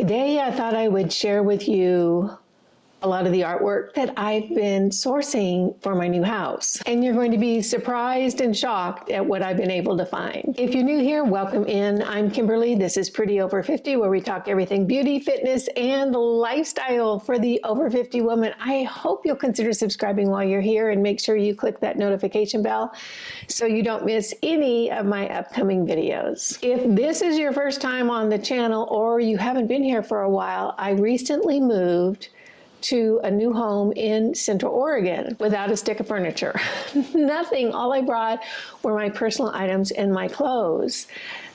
Today I thought I would share with you a lot of the artwork that I've been sourcing for my new house. And you're going to be surprised and shocked at what I've been able to find. If you're new here, welcome in. I'm Kimberly. This is Pretty Over 50, where we talk everything beauty, fitness, and lifestyle for the over 50 woman. I hope you'll consider subscribing while you're here and make sure you click that notification bell so you don't miss any of my upcoming videos. If this is your first time on the channel or you haven't been here for a while, I recently moved to a new home in Central Oregon without a stick of furniture. Nothing. All I brought were my personal items and my clothes.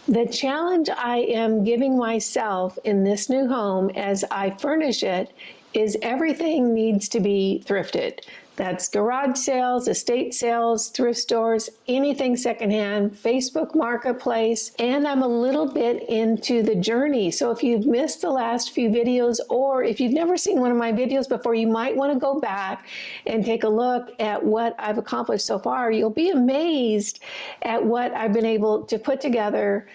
The challenge I am giving myself in this new home as I furnish it is everything needs to be thrifted. That's garage sales, estate sales, thrift stores, anything secondhand, Facebook Marketplace, and I'm a little bit into the journey. So if you've missed the last few videos, or if you've never seen one of my videos before, you might want to go back and take a look at what I've accomplished so far. You'll be amazed at what I've been able to put together.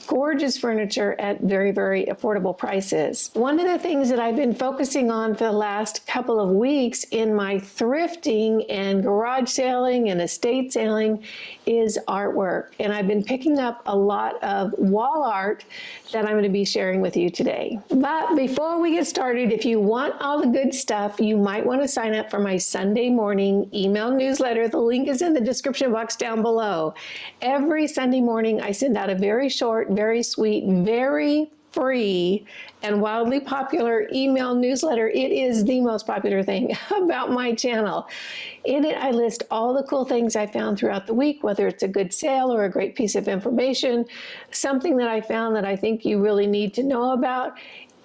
Gorgeous furniture at very, very affordable prices. One of the things that I've been focusing on for the last couple of weeks in my thrifting and garage selling and estate selling is artwork. And I've been picking up a lot of wall art that I'm going to be sharing with you today. But before we get started, if you want all the good stuff, you might want to sign up for my Sunday morning email newsletter. The link is in the description box down below. Every Sunday morning, I send out a very short, very sweet, very free, and wildly popular email newsletter. It is the most popular thing about my channel. In it, I list all the cool things I found throughout the week, whether it's a good sale or a great piece of information, something that I found that I think you really need to know about.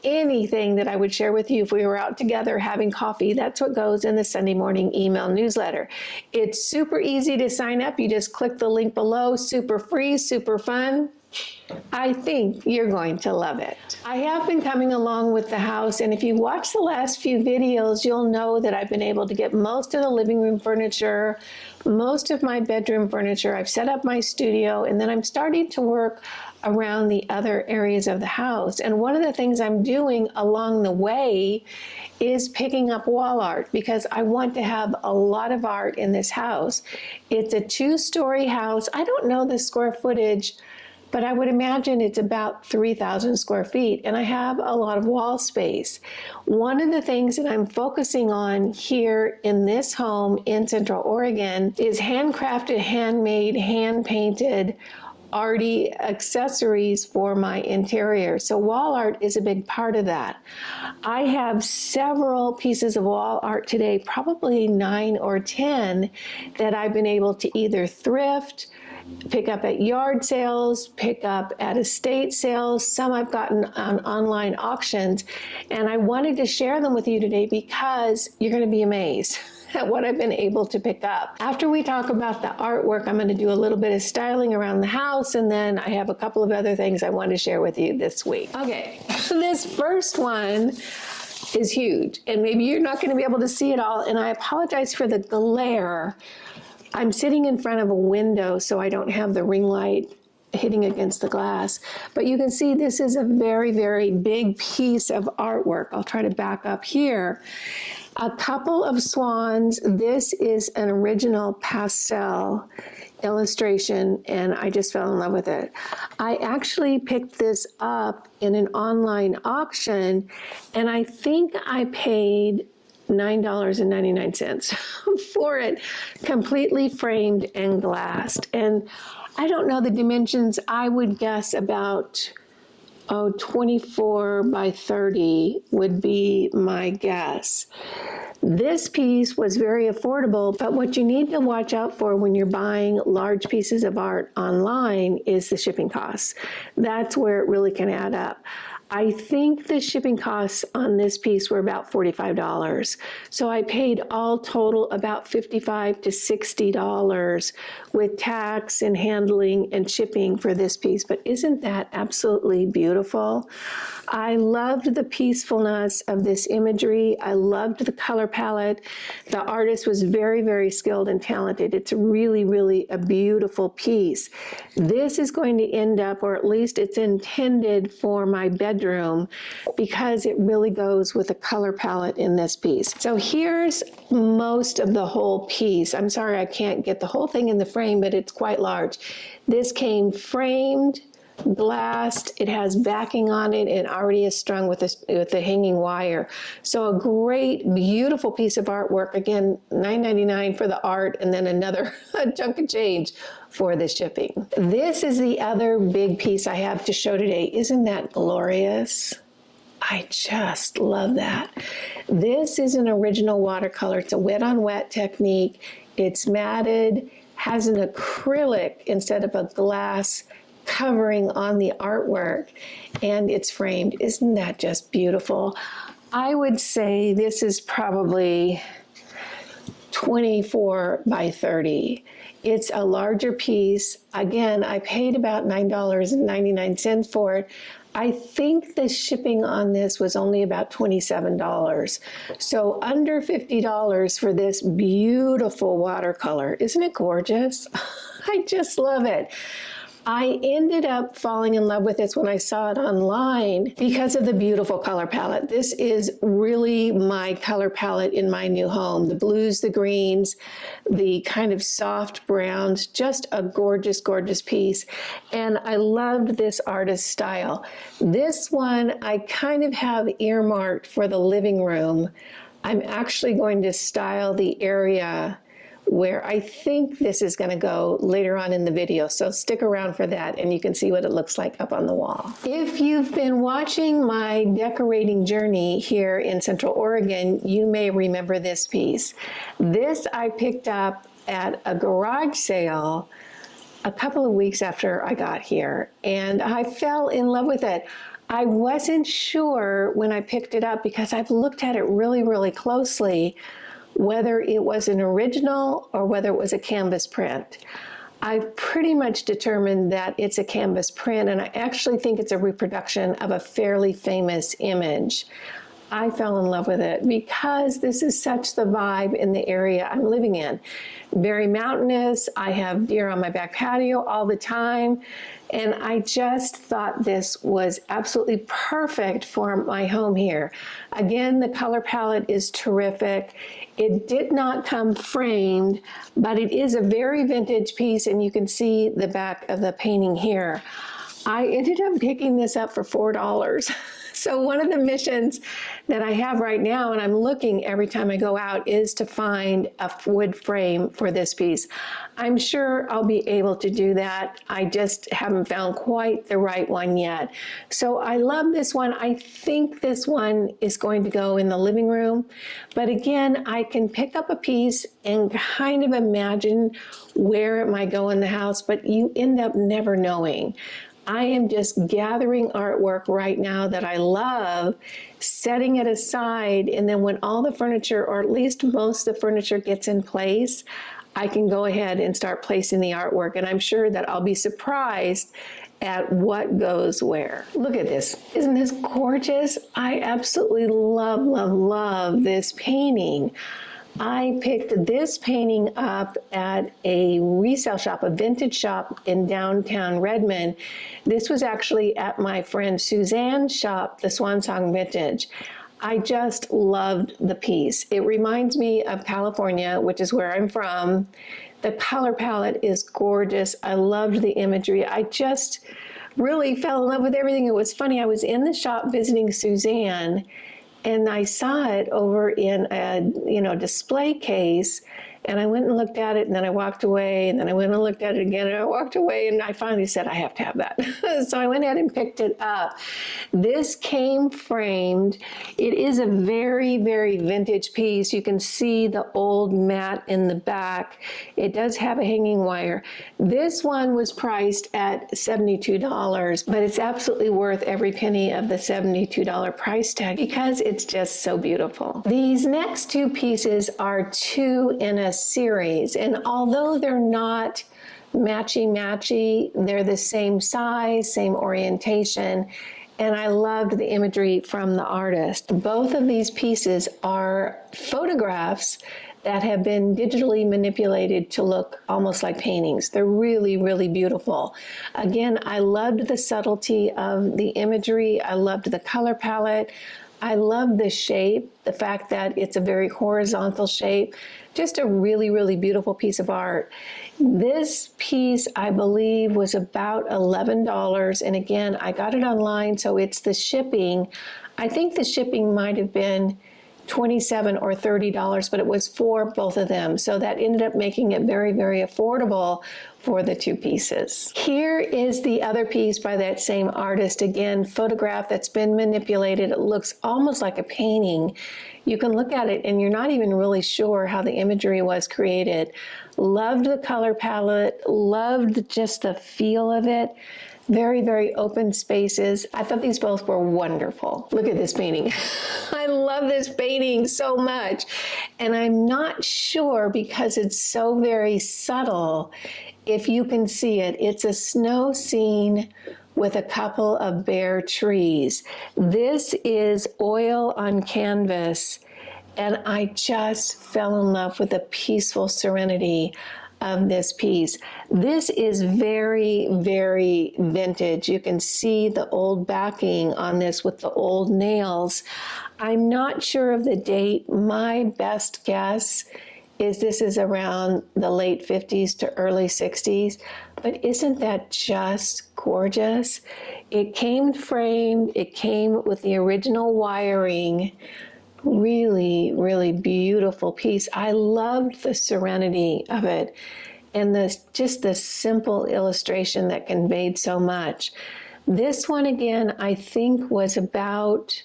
Anything that I would share with you if we were out together having coffee, that's what goes in the Sunday morning email newsletter. It's super easy to sign up. You just click the link below, super free, super fun. I think you're going to love it. I have been coming along with the house, and if you watch the last few videos, you'll know that I've been able to get most of the living room furniture, most of my bedroom furniture. I've set up my studio, and then I'm starting to work around the other areas of the house. And one of the things I'm doing along the way is picking up wall art because I want to have a lot of art in this house. It's a 2-story house. I don't know the square footage, but I would imagine it's about 3,000 square feet, and I have a lot of wall space. One of the things that I'm focusing on here in this home in Central Oregon is handcrafted, handmade, hand-painted arty accessories for my interior. So wall art is a big part of that. I have several pieces of wall art today, probably 9 or 10, that I've been able to either thrift, pick up at yard sales, pick up at estate sales. Some I've gotten on online auctions, and I wanted to share them with you today because you're going to be amazed at what I've been able to pick up. After we talk about the artwork, I'm going to do a little bit of styling around the house, and then I have a couple of other things I want to share with you this week. Okay, this first one is huge, and maybe you're not going to be able to see it all, and I apologize for the glare. I'm sitting in front of a window, so I don't have the ring light hitting against the glass. But you can see this is a very, very big piece of artwork. I'll try to back up here. A couple of swans. This is an original pastel illustration, and I just fell in love with it. I actually picked this up in an online auction, and I think I paid $9.99 for it, completely framed and glassed. And I don't know the dimensions. I would guess about 24 by 30 would be my guess. This piece was very affordable, but what you need to watch out for when you're buying large pieces of art online is the shipping costs. That's where it really can add up. I think the shipping costs on this piece were about $45. So I paid all total about $55 to $60 with tax and handling and shipping for this piece. But isn't that absolutely beautiful? I loved the peacefulness of this imagery. I loved the color palette. The artist was very, very skilled and talented. It's really, really a beautiful piece. This is going to end up, or at least it's intended for my bedroom, because it really goes with the color palette in this piece. So here's most of the whole piece. I'm sorry I can't get the whole thing in the frame, but it's quite large. This came framed, glassed, it has backing on it, and already is strung with the hanging wire. So a great, beautiful piece of artwork. Again, $9.99 for the art, and then another chunk of change for the shipping. This is the other big piece I have to show today. Isn't that glorious? I just love that. This is an original watercolor. It's a wet on wet technique. It's matted, has an acrylic instead of a glass covering on the artwork, and it's framed. Isn't that just beautiful? I would say this is probably 24 by 30. It's a larger piece. Again, I paid about $9.99 for it. I think the shipping on this was only about $27. So under $50 for this beautiful watercolor. Isn't it gorgeous? I just love it. I ended up falling in love with this when I saw it online because of the beautiful color palette. This is really my color palette in my new home. The blues, the greens, the kind of soft browns, just a gorgeous, gorgeous piece. And I loved this artist style. This one I kind of have earmarked for the living room. I'm actually going to style the area where I think this is going to go later on in the video. So stick around for that and you can see what it looks like up on the wall. If you've been watching my decorating journey here in Central Oregon, you may remember this piece. This I picked up at a garage sale a couple of weeks after I got here, and I fell in love with it. I wasn't sure when I picked it up because I've looked at it really, really closely whether it was an original or whether it was a canvas print. I've pretty much determined that it's a canvas print, and I actually think it's a reproduction of a fairly famous image. I fell in love with it because this is such the vibe in the area I'm living in. Very mountainous. I have deer on my back patio all the time, and I just thought this was absolutely perfect for my home here. Again, the color palette is terrific. It did not come framed, but it is a very vintage piece, and you can see the back of the painting here. I ended up picking this up for $4. So one of the missions that I have right now, and I'm looking every time I go out, is to find a wood frame for this piece. I'm sure I'll be able to do that. I just haven't found quite the right one yet. So I love this one. I think this one is going to go in the living room. But again, I can pick up a piece and kind of imagine where it might go in the house, but you end up never knowing. I am just gathering artwork right now that I love, setting it aside, and then when all the furniture, or at least most of the furniture, gets in place, I can go ahead and start placing the artwork, and I'm sure that I'll be surprised at what goes where. Look at this. Isn't this gorgeous? I absolutely love, love, love this painting. I picked this painting up at a resale shop, a vintage shop in downtown Redmond. This was actually at my friend Suzanne's shop, the Swan Song Vintage. I just loved the piece. It reminds me of California, which is where I'm from. The color palette is gorgeous. I loved the imagery. I just really fell in love with everything. It was funny. I was in the shop visiting Suzanne, and I saw it over in a display case, and I went and looked at it, and then I walked away, and then I went and looked at it again, and I walked away, and I finally said, I have to have that. So I went ahead and picked it up. This came framed. It is a very, very vintage piece. You can see the old mat in the back. It does have a hanging wire. This one was priced at $72, but it's absolutely worth every penny of the $72 price tag because it's just so beautiful. These next two pieces are two in a series, and although they're not matchy-matchy, they're the same size, same orientation, and I loved the imagery from the artist. Both of these pieces are photographs that have been digitally manipulated to look almost like paintings. They're really, really beautiful. Again, I loved the subtlety of the imagery. I loved the color palette. I love the shape, the fact that it's a very horizontal shape. Just a really, really beautiful piece of art. This piece, I believe, was about $11. And again, I got it online, so it's the shipping. I think the shipping might have been $27 or $30, but it was for both of them. So that ended up making it very, very affordable for the two pieces. Here is the other piece by that same artist. Again, photograph that's been manipulated. It looks almost like a painting. You can look at it and you're not even really sure how the imagery was created. Loved the color palette, loved just the feel of it. Very, very open spaces. I thought these both were wonderful. Look at this painting. I love this painting so much. And I'm not sure, because it's so very subtle, if you can see it. It's a snow scene with a couple of bare trees. This is oil on canvas, and I just fell in love with the peaceful serenity of this piece. This is very, very vintage. You can see the old backing on this with the old nails. I'm not sure of the date. My best guess is this is around the late 50s to early 60s. But isn't that just gorgeous? It came framed. It came with the original wiring. Really, really beautiful piece. I loved the serenity of it and just the simple illustration that conveyed so much. This one, again, I think was about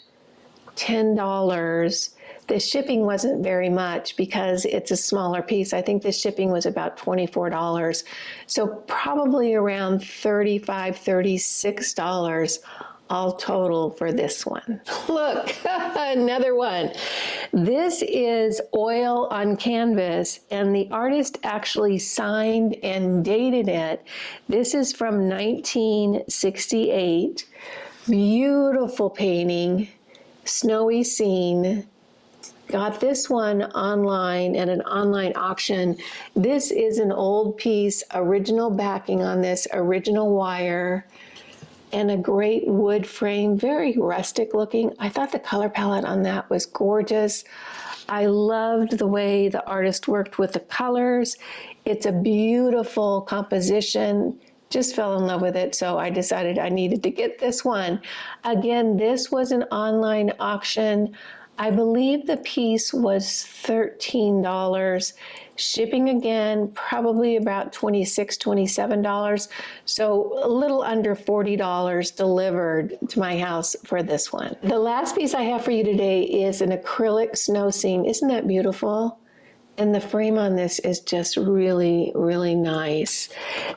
$10. The shipping wasn't very much because it's a smaller piece. I think the shipping was about $24. So probably around $35, $36 all total for this one. Look, another one. This is oil on canvas, and the artist actually signed and dated it. This is from 1968. Beautiful painting, snowy scene. Got this one online at an online auction. This is an old piece, original backing on this, original wire, and a great wood frame, very rustic looking. I thought the color palette on that was gorgeous. I loved the way the artist worked with the colors. It's a beautiful composition. Just fell in love with it, so I decided I needed to get this one. Again, this was an online auction. I believe the piece was $13. Shipping again, probably about $26, $27. So a little under $40 delivered to my house for this one. The last piece I have for you today is an acrylic snow scene. Isn't that beautiful? And the frame on this is just really, really nice.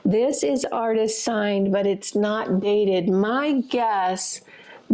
This is artist signed, but it's not dated. My guess,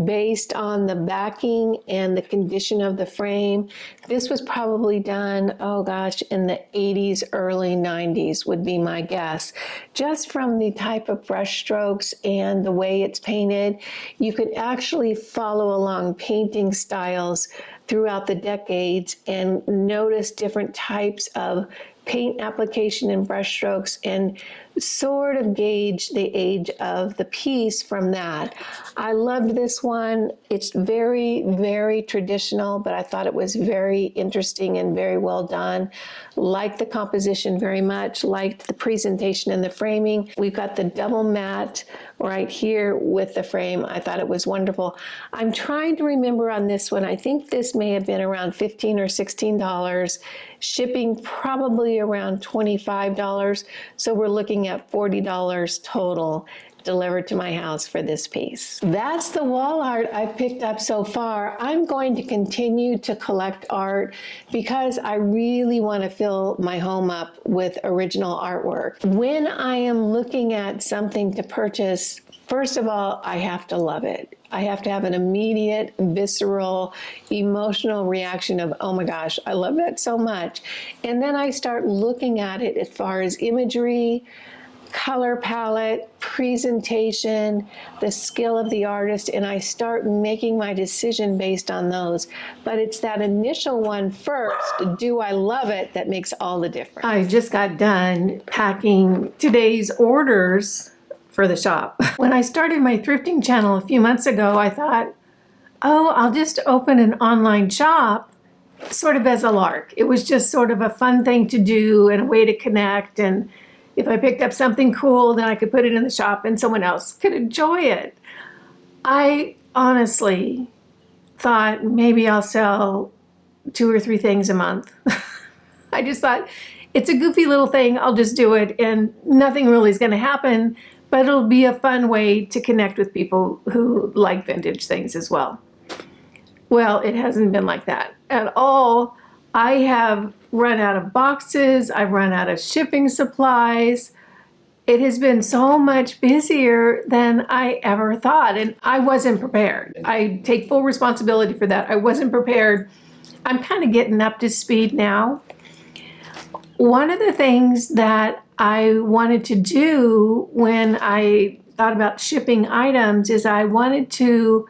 based on the backing and the condition of the frame, this was probably done, oh gosh, in the 80s, early 90s would be my guess. Just from the type of brush strokes and the way it's painted, you could actually follow along painting styles throughout the decades and notice different types of paint application and brush strokes and sort of gauge the age of the piece from that. I loved this one. It's very, very traditional, but I thought it was very interesting and very well done. Liked the composition very much, liked the presentation and the framing. We've got the double matte right here with the frame. I thought it was wonderful. I'm trying to remember on this one. I think this may have been around $15 or $16. Shipping probably around $25. So we're looking at $40 total delivered to my house for this piece. That's the wall art I've picked up so far. I'm going to continue to collect art because I really want to fill my home up with original artwork. When I am looking at something to purchase, first of all, I have to love it. I have to have an immediate, visceral, emotional reaction of, oh my gosh, I love that so much. And then I start looking at it as far as imagery, color palette, presentation, the skill of the artist, and I start making my decision based on those. But it's that initial one first, do I love it, that makes all the difference. I just got done packing today's orders for the shop. When I started my thrifting channel a few months ago, I thought, oh, I'll just open an online shop sort of as a lark. It was just sort of a fun thing to do and a way to connect. And if I picked up something cool, then I could put it in the shop and someone else could enjoy it. I honestly thought maybe I'll sell 2 or 3 things a month. I just thought it's a goofy little thing. I'll just do it and nothing really is going to happen, but it'll be a fun way to connect with people who like vintage things as well. Well, it hasn't been like that at all. I have run out of boxes. I've run out of shipping supplies. It has been so much busier than I ever thought, and I wasn't prepared. I take full responsibility for that. I wasn't prepared. I'm kind of getting up to speed now. One of the things that I wanted to do when I thought about shipping items is I wanted to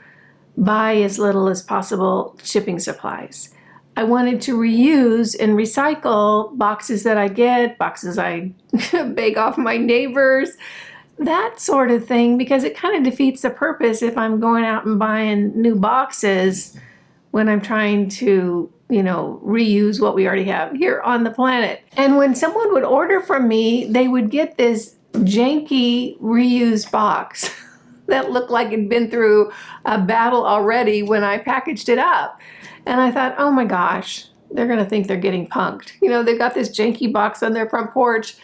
buy as little as possible shipping supplies. I wanted to reuse and recycle boxes that I get, boxes I bake off my neighbors, that sort of thing, because it kind of defeats the purpose if I'm going out and buying new boxes when I'm trying to, reuse what we already have here on the planet. And when someone would order from me, they would get this janky reused box that looked like it'd been through a battle already when I packaged it up. And I thought, oh my gosh, they're gonna think they're getting punked. They've got this janky box on their front porch.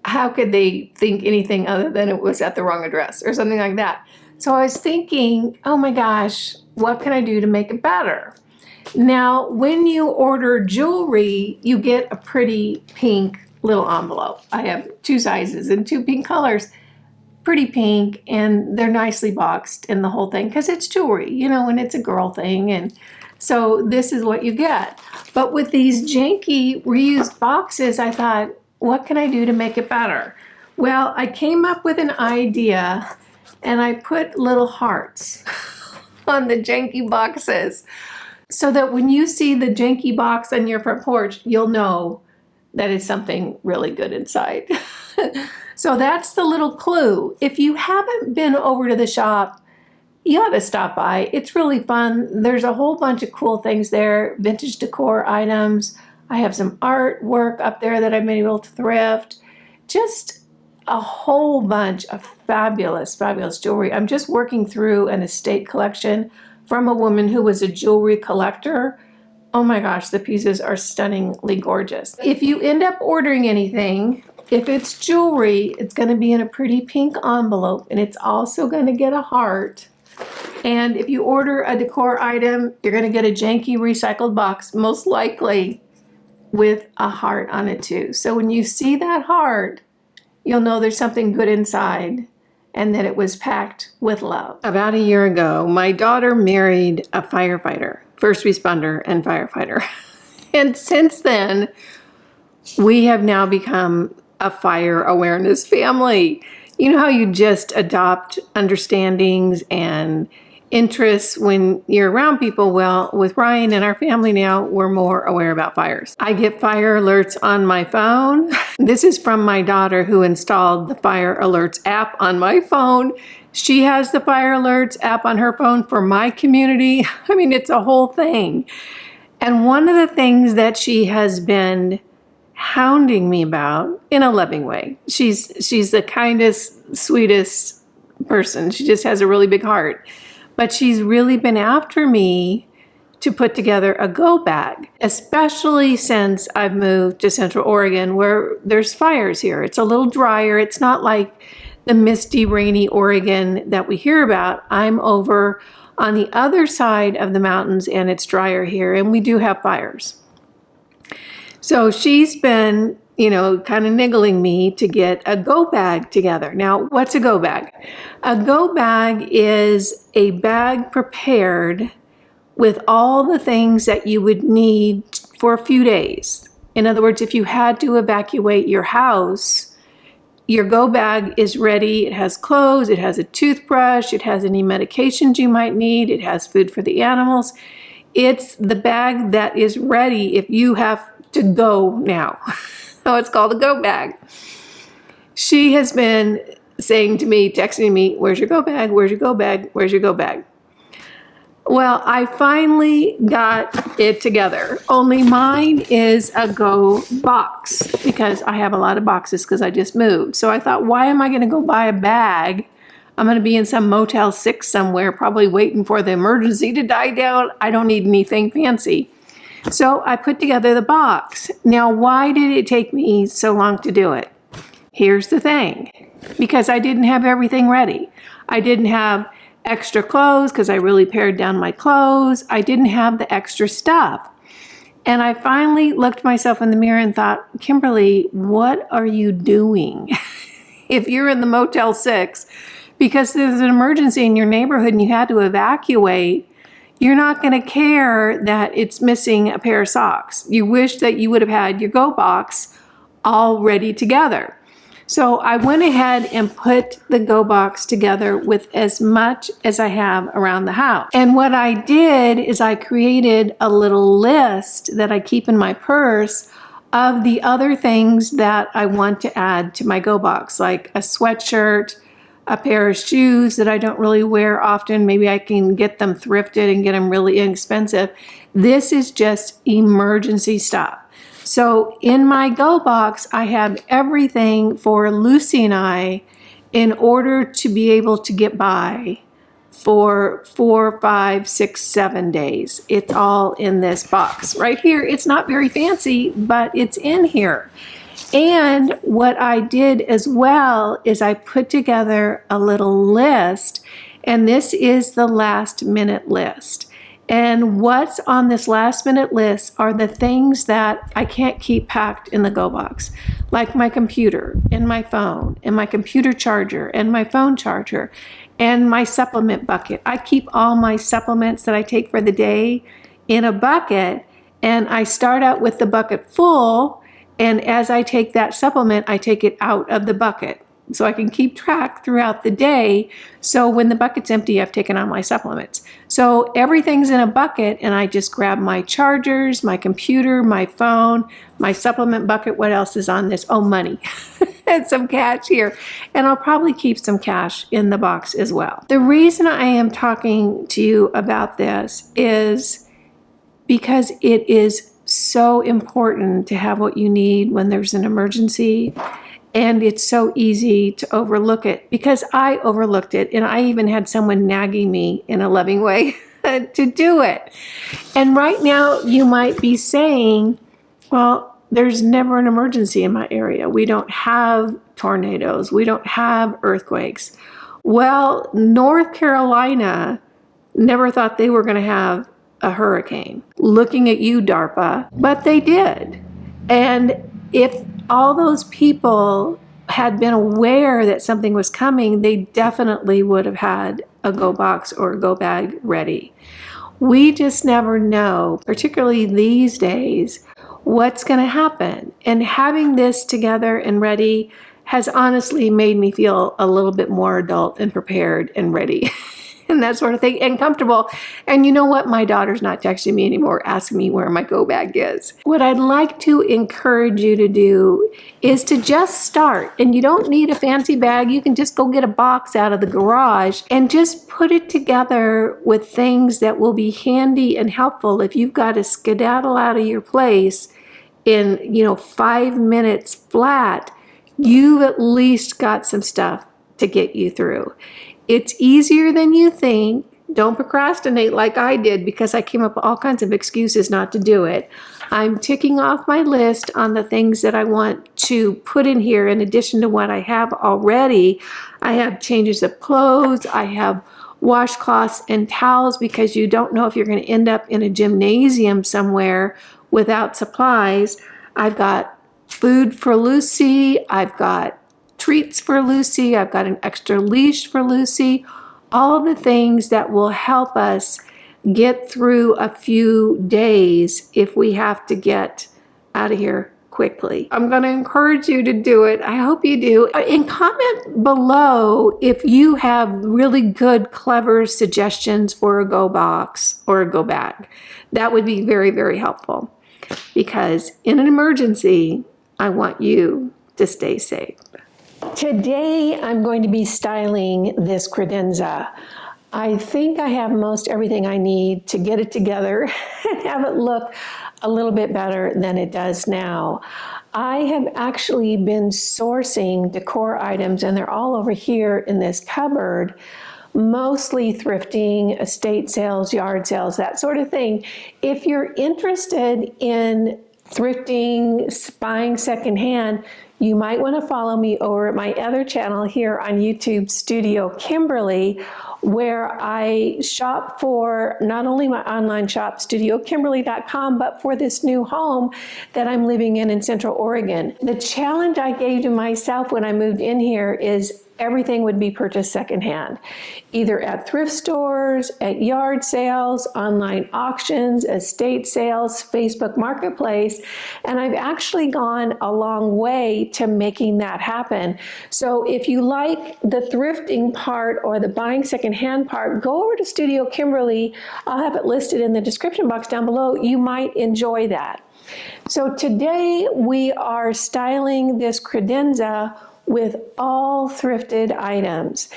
How could they think anything other than it was at the wrong address or something like that? So I was thinking, oh my gosh, what can I do to make it better? Now, when you order jewelry, you get a pretty pink little envelope. I have 2 sizes and 2 pink colors. Pretty pink, and they're nicely boxed in the whole thing because it's jewelry, and it's a girl thing. And so this is what you get. But with these janky reused boxes, I thought, what can I do to make it better? Well, I came up with an idea and I put little hearts on the janky boxes so that when you see the janky box on your front porch, you'll know that it's something really good inside. So that's the little clue. If you haven't been over to the shop, you ought to stop by. It's really fun. There's a whole bunch of cool things there, vintage decor items. I have some artwork up there that I've been able to thrift. Just a whole bunch of fabulous, fabulous jewelry. I'm just working through an estate collection from a woman who was a jewelry collector. Oh my gosh, the pieces are stunningly gorgeous. If you end up ordering anything, if it's jewelry, it's going to be in a pretty pink envelope, and it's also going to get a heart. And if you order a decor item, you're going to get a janky recycled box, most likely with a heart on it too. So when you see that heart, you'll know there's something good inside and that it was packed with love. About a year ago, my daughter married a firefighter, first responder and firefighter. And since then, we have now become a fire awareness family. You know how you just adopt understandings and interests when you're around people? Well, with Ryan and our family now, we're more aware about fires. I get fire alerts on my phone. This is from my daughter who installed the fire alerts app on my phone. She has the fire alerts app on her phone for my community. I mean, it's a whole thing. And one of the things that she has been hounding me about, in a loving way. She's the kindest, sweetest person. She just has a really big heart. But she's really been after me to put together a go bag, especially since I've moved to Central Oregon where there's fires here. It's a little drier. It's not like the misty, rainy Oregon that we hear about. I'm over on the other side of the mountains and it's drier here, and we do have fires. So she's been, kind of niggling me to get a go bag together. Now, what's a go bag? A go bag is a bag prepared with all the things that you would need for a few days. In other words, if you had to evacuate your house, your go bag is ready. It has clothes, it has a toothbrush, it has any medications you might need, it has food for the animals. It's the bag that is ready if you have to go now. So it's called a go bag. She has been saying to me, texting me, where's your go bag? Where's your go bag? Where's your go bag? Well, I finally got it together. Only mine is a go box because I have a lot of boxes because I just moved. So I thought, why am I going to go buy a bag? I'm going to be in some Motel 6 somewhere, probably waiting for the emergency to die down. I don't need anything fancy. So I put together the box. Now, why did it take me so long to do it? Here's the thing. Because I didn't have everything ready. I didn't have extra clothes because I really pared down my clothes. I didn't have the extra stuff. And I finally looked myself in the mirror and thought, Kimberly, what are you doing? If you're in the Motel 6, because there's an emergency in your neighborhood and you had to evacuate, you're not going to care that it's missing a pair of socks. You wish that you would have had your go box all ready together. So I went ahead and put the go box together with as much as I have around the house. And what I did is I created a little list that I keep in my purse of the other things that I want to add to my go box, like a sweatshirt, a pair of shoes that I don't really wear often. Maybe I can get them thrifted and get them really inexpensive. This is just emergency stuff. So in my go box, I have everything for Lucy and I in order to be able to get by for 4, 5, 6, 7 days. It's all in this box right here. It's not very fancy, but it's in here. And what I did as well is I put together a little list, and this is the last minute list. And what's on this last minute list are the things that I can't keep packed in the go box, like my computer and my phone and my computer charger and my phone charger and my supplement bucket. I keep all my supplements that I take for the day in a bucket, and I start out with the bucket full, and as I take that supplement, I take it out of the bucket. So I can keep track throughout the day. So when the bucket's empty, I've taken on my supplements. So everything's in a bucket, and I just grab my chargers, my computer, my phone, my supplement bucket. What else is on this? Oh, money and some cash here. And I'll probably keep some cash in the box as well. The reason I am talking to you about this is because it is so important to have what you need when there's an emergency. And it's so easy to overlook it, because I overlooked it, and I even had someone nagging me in a loving way to do it. And right now you might be saying, well, there's never an emergency in my area. We don't have tornadoes. We don't have earthquakes. Well, North Carolina never thought they were going to have a hurricane. Looking at you, DARPA, but they did. And if all those people had been aware that something was coming, they definitely would have had a go box or a go bag ready. We just never know, particularly these days, what's going to happen. And having this together and ready has honestly made me feel a little bit more adult and prepared and ready. And that sort of thing, and comfortable. And you know what? My daughter's not texting me anymore, asking me where my go bag is. What I'd like to encourage you to do is to just start. And you don't need a fancy bag. You can just go get a box out of the garage and just put it together with things that will be handy and helpful. If you've got to skedaddle out of your place in 5 minutes flat, you've at least got some stuff to get you through. It's easier than you think. Don't procrastinate like I did, because I came up with all kinds of excuses not to do it. I'm ticking off my list on the things that I want to put in here in addition to what I have already. I have changes of clothes. I have washcloths and towels, because you don't know if you're going to end up in a gymnasium somewhere without supplies. I've got food for Lucy. I've got treats for Lucy. I've got an extra leash for Lucy. All the things that will help us get through a few days if we have to get out of here quickly. I'm going to encourage you to do it. I hope you do. And comment below if you have really good, clever suggestions for a go box or a go bag. That would be very, very helpful, because in an emergency, I want you to stay safe. Today, I'm going to be styling this credenza. I think I have most everything I need to get it together and have it look a little bit better than it does now. I have actually been sourcing decor items, and they're all over here in this cupboard, mostly thrifting, estate sales, yard sales, that sort of thing. If you're interested in thrifting, buying secondhand, you might want to follow me over at my other channel here on YouTube, Studio Kimberly, where I shop for not only my online shop, studiokimberly.com, but for this new home that I'm living in Central Oregon. The challenge I gave to myself when I moved in here is everything would be purchased secondhand, either at thrift stores, at yard sales, online auctions, estate sales, Facebook Marketplace, and I've actually gone a long way to making that happen. So if you like the thrifting part or the buying secondhand part, go over to Studio Kimberly. I'll have it listed in the description box down below. You might enjoy that. So today we are styling this credenza with all thrifted items.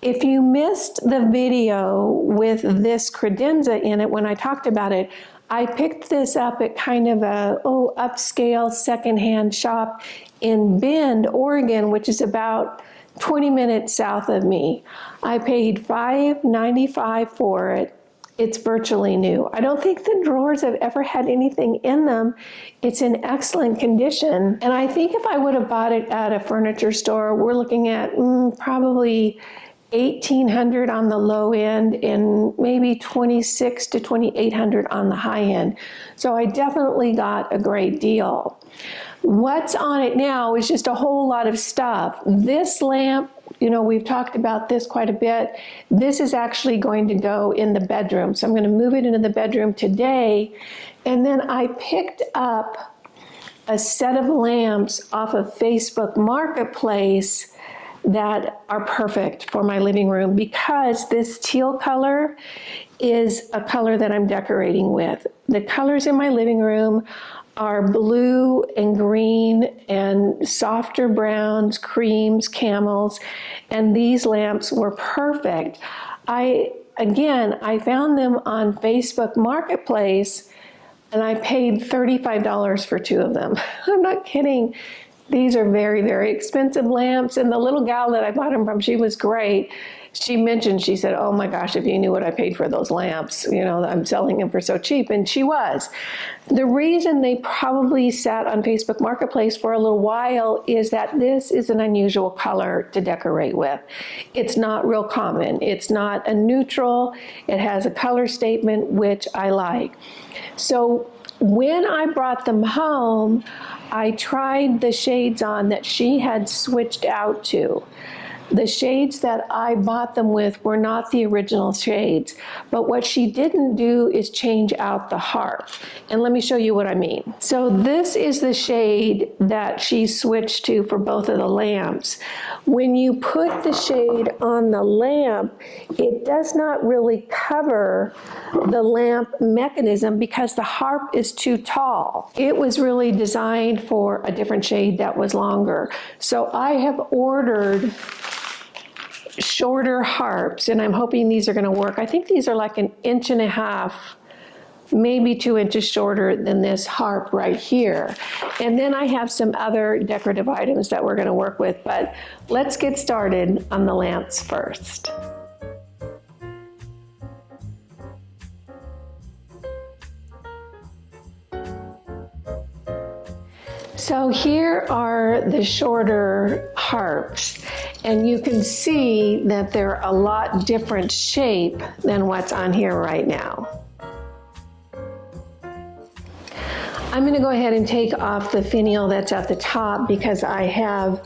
If you missed the video with this credenza in it when I talked about it, I picked this up at kind of a upscale secondhand shop in Bend, Oregon, which is about 20 minutes south of me. I paid $5.95 for it. It's virtually new. I don't think the drawers have ever had anything in them. It's in excellent condition. And I think if I would have bought it at a furniture store, we're looking at probably $1,800 on the low end and maybe $2,600 to $2,800 on the high end. So I definitely got a great deal. What's on it now is just a whole lot of stuff. This lamp, you know, we've talked about this quite a bit. This is actually going to go in the bedroom. So I'm going to move it into the bedroom today. And then I picked up a set of lamps off of Facebook Marketplace that are perfect for my living room, because this teal color is a color that I'm decorating with. The colors in my living room are blue and green and softer browns, creams, camels, and these lamps were perfect. I found them on Facebook Marketplace, and I paid $35 for two of them. I'm not kidding. These are very, very expensive lamps, and the little gal that I bought them from, she was great. She mentioned, she said, oh my gosh, if you knew what I paid for those lamps, you know, I'm selling them for so cheap, and she was. The reason they probably sat on Facebook Marketplace for a little while is that this is an unusual color to decorate with. It's not real common. It's not a neutral. It has a color statement, which I like. So when I brought them home, I tried the shades on that she had switched out to. The shades that I bought them with were not the original shades, but what she didn't do is change out the harp. And let me show you what I mean. So this is the shade that she switched to for both of the lamps. When you put the shade on the lamp, it does not really cover the lamp mechanism because the harp is too tall. It was really designed for a different shade that was longer. So I have ordered shorter harps, and I'm hoping these are going to work. I think these are like 1.5 inches, maybe 2 inches shorter than this harp right here. And then I have some other decorative items that we're going to work with, but let's get started on the lamps first. So here are the shorter harps, and you can see that they're a lot different shape than what's on here right now. I'm going to go ahead and take off the finial that's at the top because I have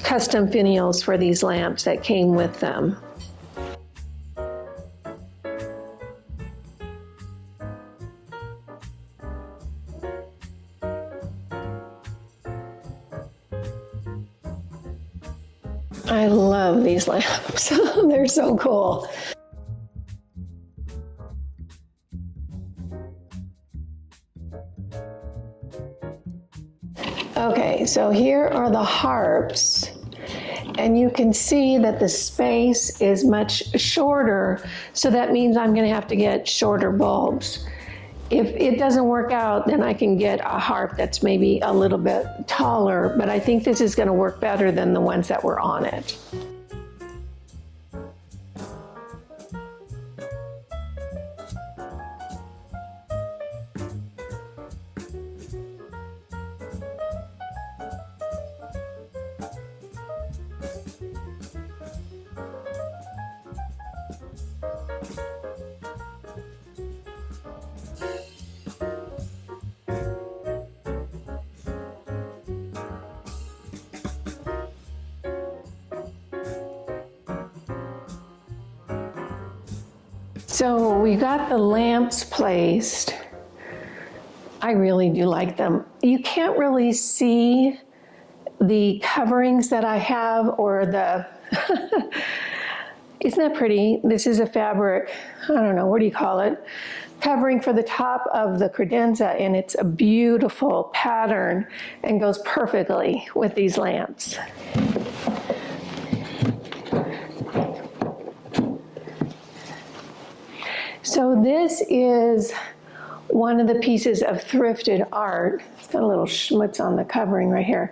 custom finials for these lamps that came with them. I love these lamps. They're so cool. Okay, so here are the harps, and you can see that the space is much shorter, so that means I'm going to have to get shorter bulbs. If it doesn't work out, then I can get a harp that's maybe a little bit taller, but I think this is going to work better than the ones that were on it. So we got the lamps placed. I really do like them. You can't really see the coverings that I have, or the, isn't that pretty? This is a fabric, I don't know, what do you call it? Covering for the top of the credenza, and it's a beautiful pattern and goes perfectly with these lamps. So this is one of the pieces of thrifted art. It's got a little schmutz on the covering right here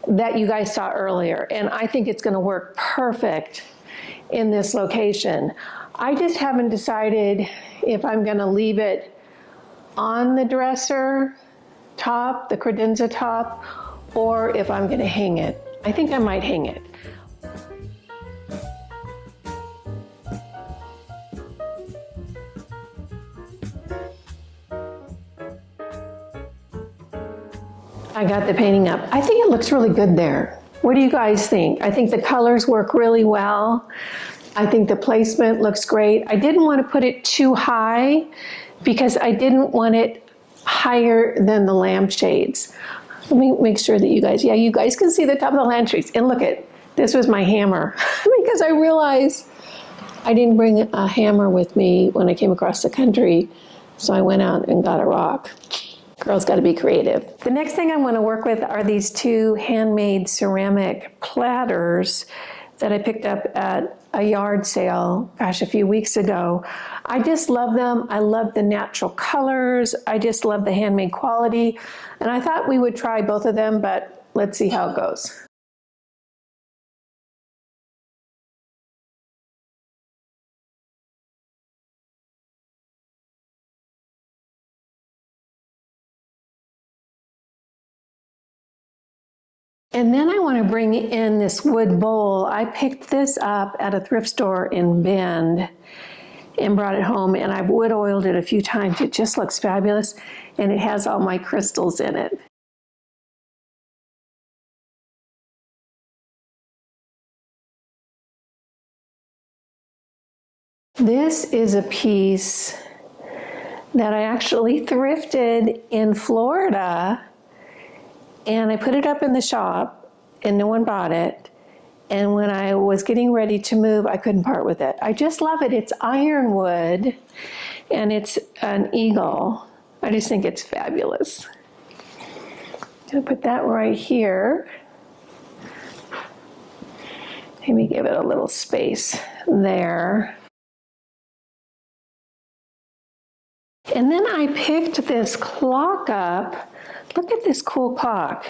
that you guys saw earlier. And I think it's going to work perfect in this location. I just haven't decided if I'm going to leave it on the dresser top, the credenza top, or if I'm going to hang it. I think I might hang it. I got the painting up. I think it looks really good there. What do you guys think? I think the colors work really well. I think the placement looks great. I didn't want to put it too high because I didn't want it higher than the lampshades. Let me make sure that you guys, yeah, you guys can see the top of the lampshades. And look at, this was my hammer because I realized I didn't bring a hammer with me when I came across the country. So I went out and got a rock. Girls got to be creative. The next thing I want to work with are these two handmade ceramic platters that I picked up at a yard sale, gosh, a few weeks ago. I just love them. I love the natural colors. I just love the handmade quality. And I thought we would try both of them, but let's see how it goes. And then I want to bring in this wood bowl. I picked this up at a thrift store in Bend and brought it home, and I've wood oiled it a few times. It just looks fabulous, and it has all my crystals in it. This is a piece that I actually thrifted in Florida. And I put it up in the shop and no one bought it. And when I was getting ready to move, I couldn't part with it. I just love it. It's ironwood and it's an eagle. I just think it's fabulous. I'm gonna put that right here. Maybe give it a little space there. And then I picked this clock up. Look at this cool clock.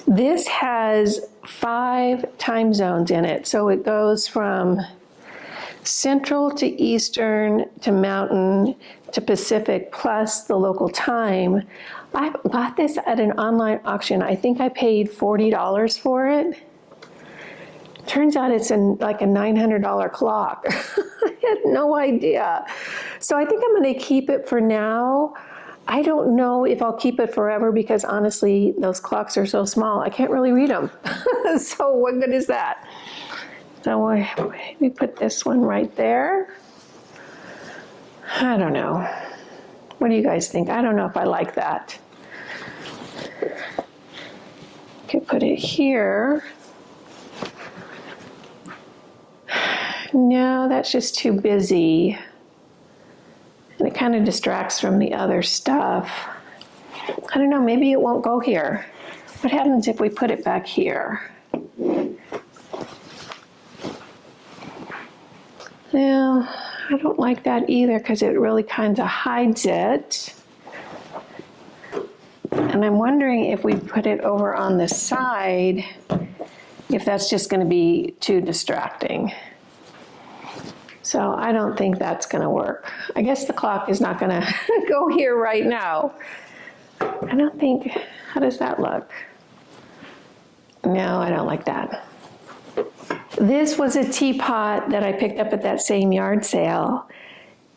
This has 5 time zones in it. So it goes from Central to Eastern to Mountain to Pacific plus the local time. I bought this at an online auction. I think I paid $40 for it. Turns out it's like a $900 clock. I had no idea. So I think I'm going to keep it for now. I don't know if I'll keep it forever because honestly, those clocks are so small, I can't really read them. So what good is that? So maybe put this one right there. I don't know. What do you guys think? I don't know if I like that. Okay, put it here. No, that's just too busy. And it kind of distracts from the other stuff. I don't know, maybe it won't go here. What happens if we put it back here? Well, I don't like that either because it really kind of hides it. And I'm wondering if we put it over on the side, if that's just going to be too distracting. So I don't think that's going to work. I guess the clock is not going to go here right now. I don't think, how does that look? No, I don't like that. This was a teapot that I picked up at that same yard sale,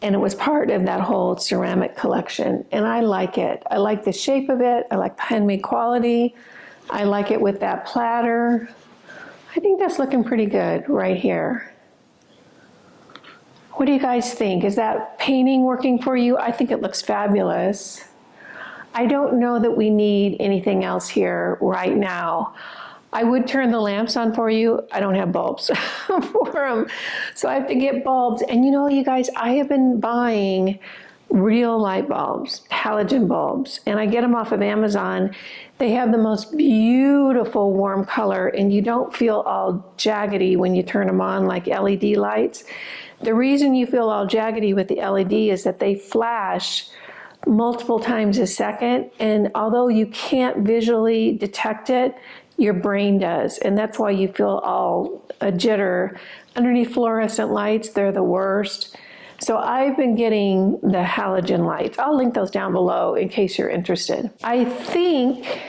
and it was part of that whole ceramic collection, and I like it. I like the shape of it. I like the handmade quality. I like it with that platter. I think that's looking pretty good right here. What do you guys think? Is that painting working for you? I think it looks fabulous. I don't know that we need anything else here right now. I would turn the lamps on for you. I don't have bulbs for them, so I have to get bulbs. And you know, you guys, I have been buying real light bulbs, halogen bulbs, and I get them off of Amazon. They have the most beautiful warm color, and you don't feel all jaggedy when you turn them on like LED lights. The reason you feel all jaggedy with the LED is that they flash multiple times a second, and although you can't visually detect it, your brain does, and that's why you feel all a jitter. Underneath fluorescent lights, they're the worst. So I've been getting the halogen lights. I'll link those down below in case you're interested. I think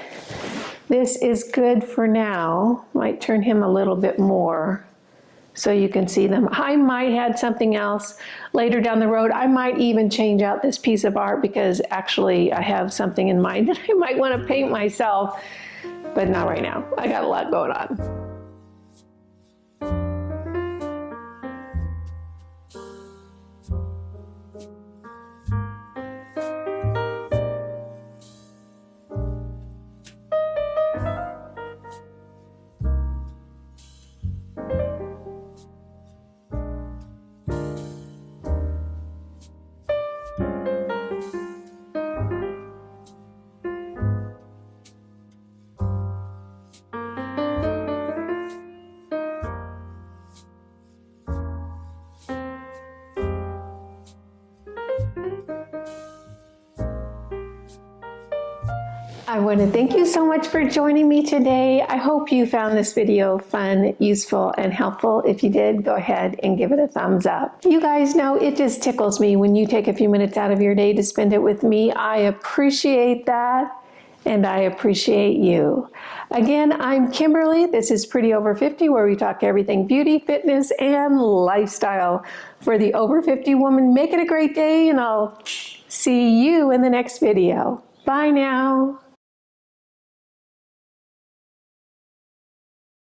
this is good for now. Might turn him a little bit more so you can see them. I might add something else later down the road. I might even change out this piece of art because actually I have something in mind that I might want to paint myself, but not right now. I got a lot going on. I want to thank you so much for joining me today. I hope you found this video fun, useful, and helpful. If you did, go ahead and give it a thumbs up. You guys know it just tickles me when you take a few minutes out of your day to spend it with me. I appreciate that, and I appreciate you. Again, I'm Kimberly. This is Pretty Over 50, where we talk everything beauty, fitness, and lifestyle for the over 50 woman. Make it a great day, and I'll see you in the next video. Bye now.